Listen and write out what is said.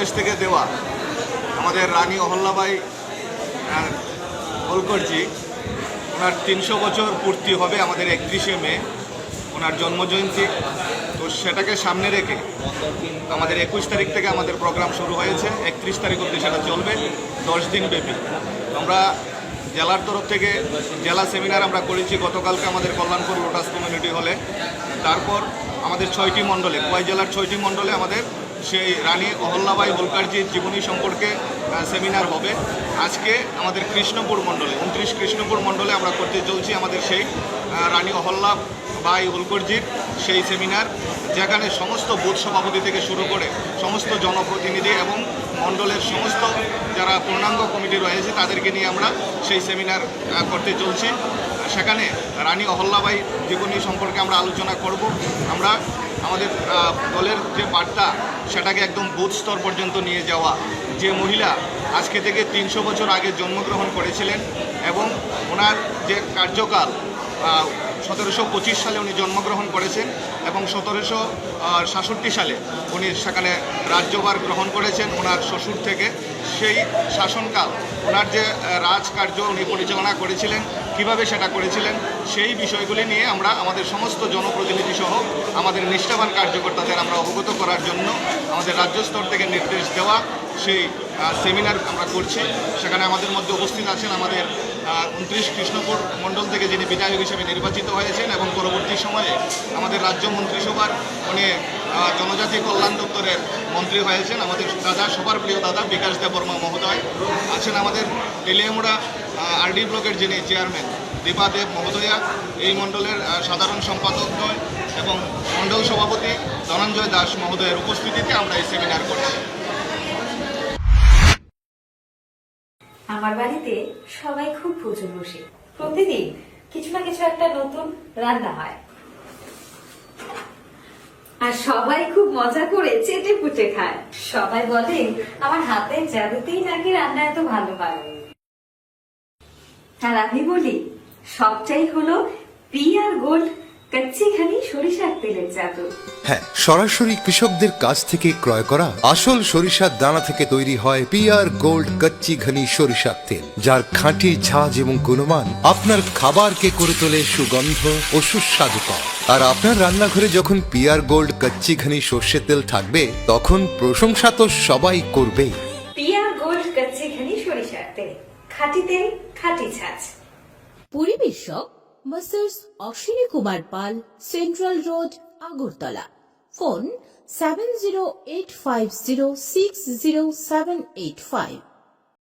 বাংলাদেশ থেকে দেওয়া আমাদের রানী অহল্যাবাই হোলকরজি, ওনার 300 বছর পূর্তি হবে আমাদের 31শে মে, ওনার জন্মজয়ন্তী। তো সেটাকে সামনে রেখে আমাদের 21 তারিখ থেকে আমাদের প্রোগ্রাম শুরু হয়েছে, 31 তারিখ অবধি সেটা চলবে 10 দিন ব্যাপী। আমরা জেলার তরফ থেকে জেলা সেমিনার আমরা করেছি গতকালকে আমাদের কল্যাণপুর লোটাস কমিউনিটি হলে। তারপর আমাদের 6টি মণ্ডলে, খোয়াই জেলার 6টি মণ্ডলে আমাদের সেই রানী অহল্যাবাই হোলকারজির জীবনী সম্পর্কে সেমিনার হবে। আজকে আমাদের কৃষ্ণপুর মণ্ডলে 29 কৃষ্ণপুর মণ্ডলে আমরা করতে চলছি আমাদের সেই রানী অহল্যাবাই হোলকরজির সেই সেমিনার, যেখানে সমস্ত বুথ সভাপতি থেকে শুরু করে সমস্ত জনপ্রতিনিধি এবং মণ্ডলের সমস্ত যারা পূর্ণাঙ্গ কমিটি রয়েছে তাদেরকে নিয়ে আমরা সেই সেমিনার করতে চলছি। সেখানে রানী অহল্যাবাই জীবনী সম্পর্কে আমরা আলোচনা করব। আমরা আমাদের দলের যে বার্তা সেটাকে একদম বুথ স্তর পর্যন্ত নিয়ে যাওয়া, যে মহিলা আজকে থেকে 300 বছর আগে জন্মগ্রহণ করেছিলেন এবং ওনার যে কার্যকাল 1725 সালে উনি জন্মগ্রহণ করেছেন এবং 1766 সালে উনি সেখানে রাজ্যভার গ্রহণ করেছেন ওনার শ্বশুর থেকে। সেই শাসনকাল ওনার যে রাজকার্য উনি পরিচালনা করেছিলেন, কিভাবে সেটা করেছিলেন, সেই বিষয়গুলি নিয়ে আমরা আমাদের সমস্ত জনপ্রতিনিধি সহ আমাদের নিষ্ঠাবান কার্যকর্তাদের আমরা অবগত করার জন্য আমাদের রাজ্য স্তর থেকে নির্দেশ দেওয়া সেই সেমিনার আমরা করছি। সেখানে আমাদের মধ্যে উপস্থিত আছেন আমাদের 29 কৃষ্ণপুর মণ্ডল থেকে যিনি বিধায়ক হিসেবে নির্বাচিত হয়েছেন এবং পরবর্তী সময়ে আমাদের রাজ্য মন্ত্রিসভার উনি জনজাতি কল্যাণ দপ্তরের মন্ত্রী হয়েছেন, আমাদের দাদা, সবার প্রিয় দাদা বিকাশ দেববর্মা মহোদয় আছেন। আমাদের তেলিয়ামুড়া আরডি ব্লকের যিনি চেয়ারম্যান দীপা দেব মহোদয়া, এই মণ্ডলের সাধারণ সম্পাদক এবং মণ্ডল সভাপতি ধনঞ্জয় দাস মহোদয়ের উপস্থিতিতে আমরা এই সেমিনার করছি। আমার বাড়িতে সবাই খুব প্রচুর বসে, প্রতিদিন কিছু না কিছু একটা নতুন রান্না হয় আর সবাই খুব মজা করে চেটে পুটে খায়। সবাই বলে আমার হাতের জাদুতেই নাকি রান্না এত ভালো হয়। আর আমি বলি সবটাই হলো পিআর গোল্ড কচ্চি ঘনি সরিষার তেলের জাদু। হ্যাঁ, সরাসরি কৃষকদের কাছ থেকে ক্রয় করা আসল সরিষার দানা থেকে তৈরি হয় পিআর গোল্ড কচ্চি ঘনি সরিষার তেল, যার খাঁটি ঝাঁজ এবং গুণমান আপনার খাবারকে করে তোলে সুগন্ধ ও সুস্বাদুকর। আর আপনার রান্নাঘরে যখন পিআর গোল্ড কচ্চি ঘনি সর্ষের তেল থাকবে তখন প্রশংসা তো সবাই করবে। পিআর গোল্ড কচ্চি ঘনি সরিষার তেল, খাঁটি তেল, খাঁটি ছাঁচ। পরিবেশক masters Ashwini Kumar Pal, central road, Agartala. Phone 7085060785।